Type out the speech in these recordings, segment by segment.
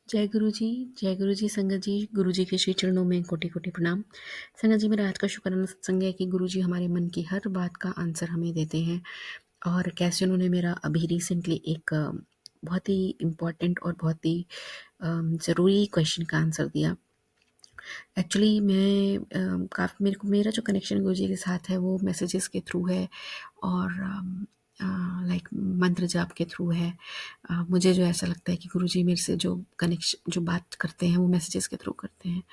जय गुरु जी संगत जी। गुरु जी के श्री चरणों में कोटि कोटि प्रणाम। संगत जी, मेरा आज का शुक्राना सत्संग है कि गुरु जी हमारे मन की हर बात का आंसर हमें देते हैं। और कैसे उन्होंने मेरा अभी रिसेंटली एक बहुत ही इम्पोर्टेंट और बहुत ही ज़रूरी क्वेश्चन का आंसर दिया। एक्चुअली मैं काफ़ी मेरा जो कनेक्शन गुरु जी के साथ है वो मैसेजेस के थ्रू है और लाइक मंत्र जाप के थ्रू है। मुझे जो ऐसा लगता है कि गुरुजी मेरे से जो बात करते हैं वो मैसेजेस के थ्रू करते हैं।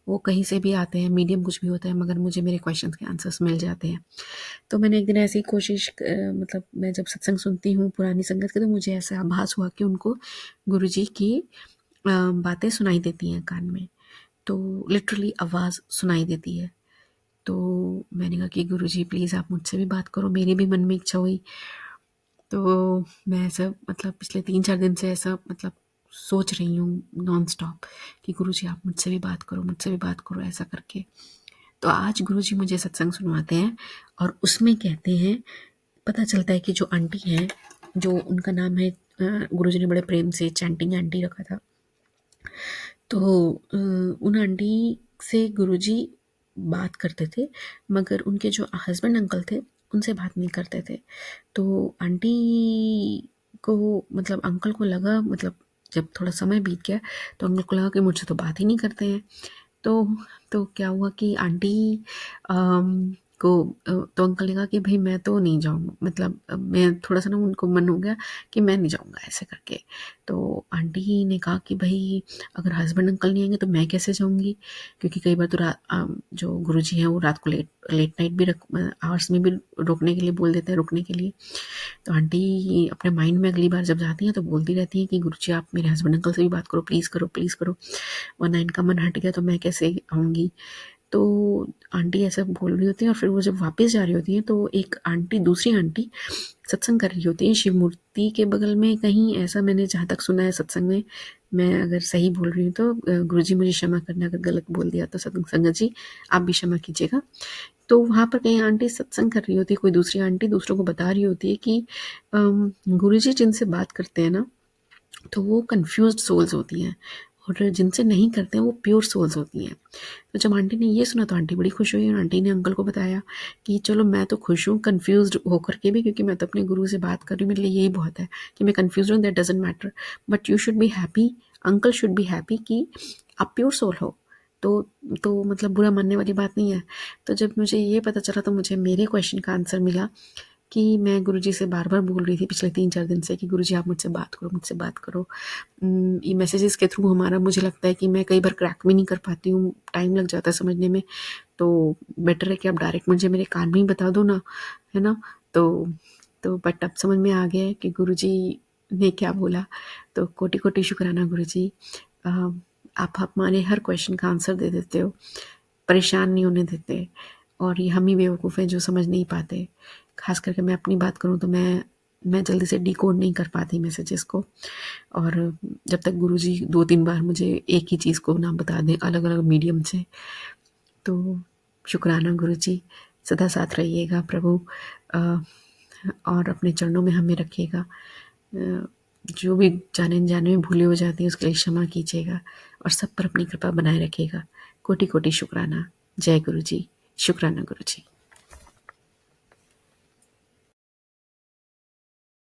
वो कहीं से भी आते हैं, मीडियम कुछ भी होता है, मगर मुझे मेरे क्वेश्चंस के आंसर्स मिल जाते हैं। तो मैंने एक दिन ऐसी कोशिश मतलब मैं जब सत्संग सुनती हूँ पुरानी संगत के, तो मुझे ऐसा आभास हुआ कि उनको गुरुजी की बातें सुनाई देती हैं कान में। तो लिटरली आवाज़ सुनाई देती है। तो मैंने कहा कि गुरुजी प्लीज़ आप मुझसे भी बात करो। मेरी भी मन में इच्छा हुई। तो मैं ऐसा मतलब पिछले 3-4 दिन से ऐसा मतलब सोच रही हूँ नॉन स्टॉप कि गुरुजी आप मुझसे भी बात करो, मुझसे भी बात करो, ऐसा करके। तो आज गुरुजी मुझे सत्संग सुनवाते हैं और उसमें कहते हैं, पता चलता है कि जो आंटी हैं, जो उनका नाम है गुरुजी ने बड़े प्रेम से चैंटिंग आंटी रखा था। तो उन आंटी से गुरुजी बात करते थे, मगर उनके जो हस्बैंड अंकल थे उनसे बात नहीं करते थे। तो आंटी को मतलब अंकल को लगा, मतलब जब थोड़ा समय बीत गया तो अंकल को लगा कि मुझसे तो बात ही नहीं करते हैं। तो क्या हुआ कि आंटी को तो अंकल ने कहा कि भाई मैं तो नहीं जाऊँगा, मतलब मैं थोड़ा सा ना उनको मन हो गया कि मैं नहीं जाऊँगा ऐसे करके। तो आंटी ने कहा कि भाई अगर हस्बैंड अंकल नहीं आएंगे तो मैं कैसे जाऊँगी, क्योंकि कई बार तो जो गुरुजी हैं वो रात को लेट नाइट भी आवर्स में भी रोकने के लिए बोल देते हैं, रुकने के लिए। तो आंटी अपने माइंड में अगली बार जब जाती हैं तो बोलती रहती हैं कि गुरुजी आप मेरे हस्बैंड अंकल से भी बात करो, प्लीज़ करो, प्लीज़ करो, वरना इनका मन हट गया तो मैं कैसे आऊँगी। तो आंटी ऐसा बोल रही होती हैं और फिर वो जब वापस जा रही होती हैं तो एक आंटी, दूसरी आंटी सत्संग कर रही होती है शिव मूर्ति के बगल में कहीं, ऐसा मैंने जहाँ तक सुना है सत्संग में। मैं अगर सही बोल रही हूँ तो गुरुजी मुझे क्षमा करना अगर गलत बोल दिया तो, संगत जी आप भी क्षमा कीजिएगा। तो वहाँ पर कहीं आंटी सत्संग कर रही होती है, कोई दूसरी आंटी दूसरों को बता रही होती है कि गुरुजी जिनसे बात करते हैं ना तो वो कंफ्यूज्ड सोल्स होती हैं और जिनसे नहीं करते हैं वो प्योर सोल्स होती हैं। तो जब आंटी ने ये सुना तो आंटी बड़ी खुश हुई और आंटी ने अंकल को बताया कि चलो मैं तो खुश हूँ कंफ्यूज्ड होकर के भी, क्योंकि मैं तो अपने गुरु से बात कर रही हूँ, मेरे लिए यही बहुत है कि मैं कंफ्यूज हूँ, that doesn't matter, but you should be happy, uncle should be happy कि आप प्योर सोल हो। तो मतलब बुरा मानने वाली बात नहीं है। तो जब मुझे ये पता चला तो मुझे मेरे क्वेश्चन का आंसर मिला कि मैं गुरुजी से बार-बार बोल रही थी पिछले 3-4 दिन से कि गुरुजी आप मुझसे बात करो, मुझसे बात करो। ये मैसेजेस के थ्रू हमारा, मुझे लगता है कि मैं कई बार क्रैक भी नहीं कर पाती हूँ, टाइम लग जाता है समझने में। तो बेटर है कि आप डायरेक्ट मुझे मेरे कान में ही बता दो ना, है ना? बट अब समझ में आ गया है कि गुरुजी ने क्या बोला। तो कोटि-कोटि शुक्राना गुरुजी। अ, आप हमारे हर क्वेश्चन का आंसर दे देते हो, परेशान नहीं होने देते, और ये हम ही बेवकूफ़ हैं जो समझ नहीं पाते। ख़ास करके मैं अपनी बात करूँ तो मैं जल्दी से डिकोड नहीं कर पाती मैसेजेस को, और जब तक गुरुजी 2-3 बार मुझे एक ही चीज़ को ना बता दें अलग-अलग मीडियम से। तो शुक्राना गुरुजी, सदा साथ रहिएगा प्रभु, अ, और अपने चरणों में हमें रखिएगा। जो भी जाने-अनजाने में भूलें हो जाती हैं उसके लिए क्षमा कीजिएगा और सब पर अपनी कृपा बनाए रखिएगा। कोटि-कोटि शुक्राना। जय गुरुजी, शुक्राना गुरुजी।